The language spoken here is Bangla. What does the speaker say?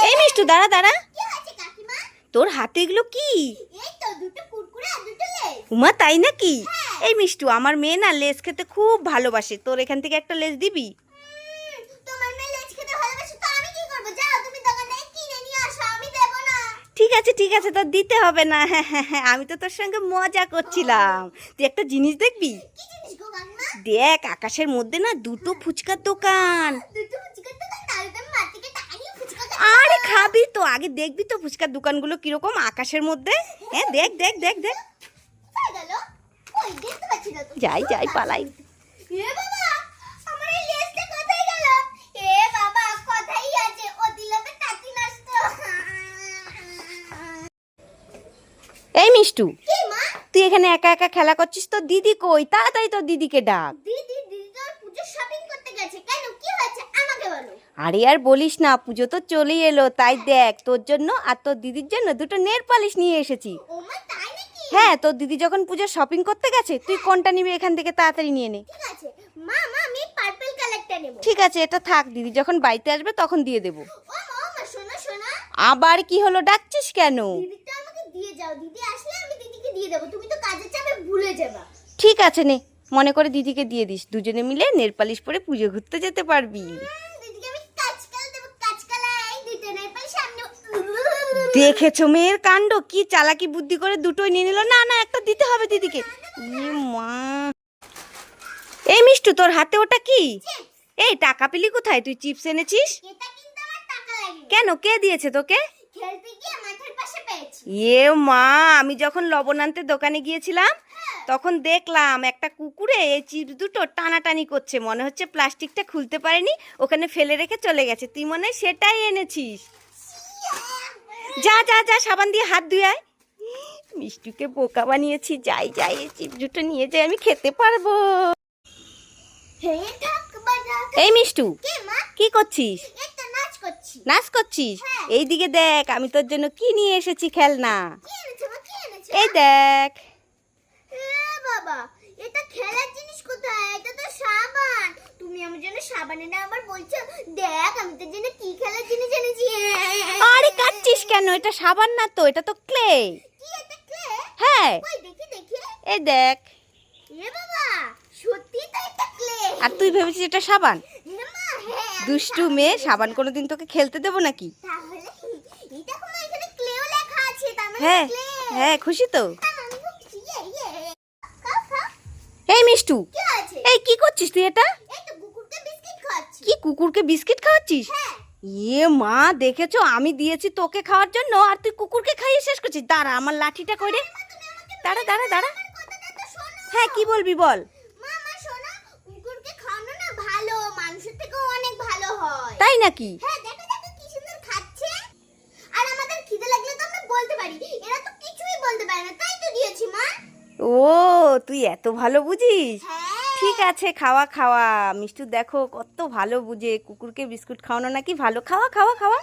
এই মিষ্টু দাঁড়া দাঁড়া, তোর হাতে এগুলো কি? উমা তাই নাকি? এই মিষ্টু, আমার মেয়ে না লেজ খেতে খুব ভালোবাসে, তোর এখান থেকে একটা লেজ দিবি? ঠিক আছে ঠিক আছে, তোর দিতে হবে না। হ্যাঁ হ্যাঁ হ্যাঁ, আমি তো তোর সঙ্গে মজা করছিলাম। তুই একটা জিনিস দেখবি, দেখ আকাশের মধ্যে না দুটো ফুচকার দোকান। আরে খাবি তো, আগে দেখবি তো ফুচকার দোকানগুলো কিরকম আকাশের মধ্যে। হ্যাঁ দেখ দেখ দেখ দেখ, যাই যাই পালাই। এই মিষ্টু, তুই এখানে একা একা খেলা করছিস, তোর দিদি কই? তাড়াতাড়ি তোর দিদিকে ডাক। আরে আর বলিস না, পুজো তো চলেই এলো, তাই দেখ তোর জন্য আর তোর দিদির জন্য দুটো নেল পালিশ নিয়ে এসেছি। হ্যাঁ, তোর দিদি যখন পুজো শপিং করতে গেছে, তুই কোনটা নিবি এখান থেকে তাড়াতাড়ি নিয়ে নে। ঠিক আছে, এটা থাক, দিদি যখন বাড়িতে আসবে তখন দিয়ে দেবো। আবার কি হলো, ডাকছিস কেন? ঠিক আছে নে, মনে করে দিদিকে দিয়ে দিস, দুজনে মিলে নেল পালিশ পরে পুজো ঘুরতে যেতে পারবি। দেখেছো মেয়ের কাণ্ড, কি চালাকি বুদ্ধি করে দুটোই নিয়ে নিল। না না, একটা দিতে হবে দিদিকে। মা, এই মিষ্টু, তোর হাতে ওটা কি? এই টাকা পেলি কোথায়? তুই চিপস এনেছিস কেন? কে দিয়েছে তোকে? এ মা, আমি যখন লবণ আনতে দোকানে গিয়েছিলাম তখন দেখলাম একটা কুকুরে এই চিপস দুটো টানাটানি করছে, মনে হচ্ছে প্লাস্টিকটা খুলতে পারেনি, ওখানে ফেলে রেখে চলে গেছে। তুই মনে হয় সেটাই এনেছিস। যা যা যা, সাবান দিয়ে হাত ধুয়ে আয়। মিষ্টুকে বোকা বানিয়েছি, যাই যাই, এই চিপস দুটো নিয়ে যাই, আমি খেতে পারবো। এই মিষ্টু, কি করছিস? নাচ করছিস? এই দিকে দেখ, আমি তোর জন্য কি নিয়ে এসেছি খেলনা। এই দেখ। বাবা, এটা খেলার জিনিস কোথায়? এটা তো সাবান। তুমি আমার জন্য সাবান এনে আবার বলছো দেখ আমি তোর জন্য কি খেলার জিনিস এনেছি। আরে কাটছিস কেন? এটা সাবান না তো, এটা তো ক্লে। কি এটা ক্লে? হ্যাঁ, কই দেখি দেখি। এই দেখ। এ বাবা, সত্যি তো এটা ক্লে। আর তুই ভেবেছিস এটা সাবান? না মা, হ্যাঁ। দুষ্টু মেয়ে, সাবান কোনোদিন তোকে খেলতে দেবো নাকি? তাহলে এই দেখো না, এখানে ক্লেও লেখা আছে, তার মানে হ্যাঁ ক্লে। হ্যাঁ, খুশি তো? আমি খুব খুশি। খাও খাও। এই মিষ্টু, কি আছে? এই কি করছিস তুই এটা? এই তো কুকুরকে বিস্কিট খাওয়াচ্ছি। কি কুকুরকে বিস্কিট খাওয়াচ্ছিস? হ্যাঁ। এ মা, দেখেছো আমি দিয়েছি তোকে খাওয়ার জন্য আর তুই কুকুরকে খাইয়ে শেষ করছিস। দাঁড়া, আমার লাঠিটা কই রে? দাঁড়া দাঁড়া দাঁড়া। হ্যাঁ, কি বলবি বল। মামা শোনো, কুকুরকে খাওয়ানো না ভালো, মানুষের থেকেও অনেক ভালো হয়। তাই নাকি? হ্যাঁ, দেখো দেখো কি সুন্দর খাচ্ছে। আর আমাদের খিদে লাগলে তো আমরা বলতে পারি, এরা তো কিছুই বলতে পারে না, তাই তো দিয়েছি মা। ও, তুই এত ভালো বুঝিস। হ্যাঁ। ঠিক আছে, খাওয়া খাওয়া। মিষ্টু দেখো কত ভালো বুঝে, কুকুরকে বিস্কুট খাওয়ানো নাকি ভালো। খাওয়া খাওয়া খাওয়া।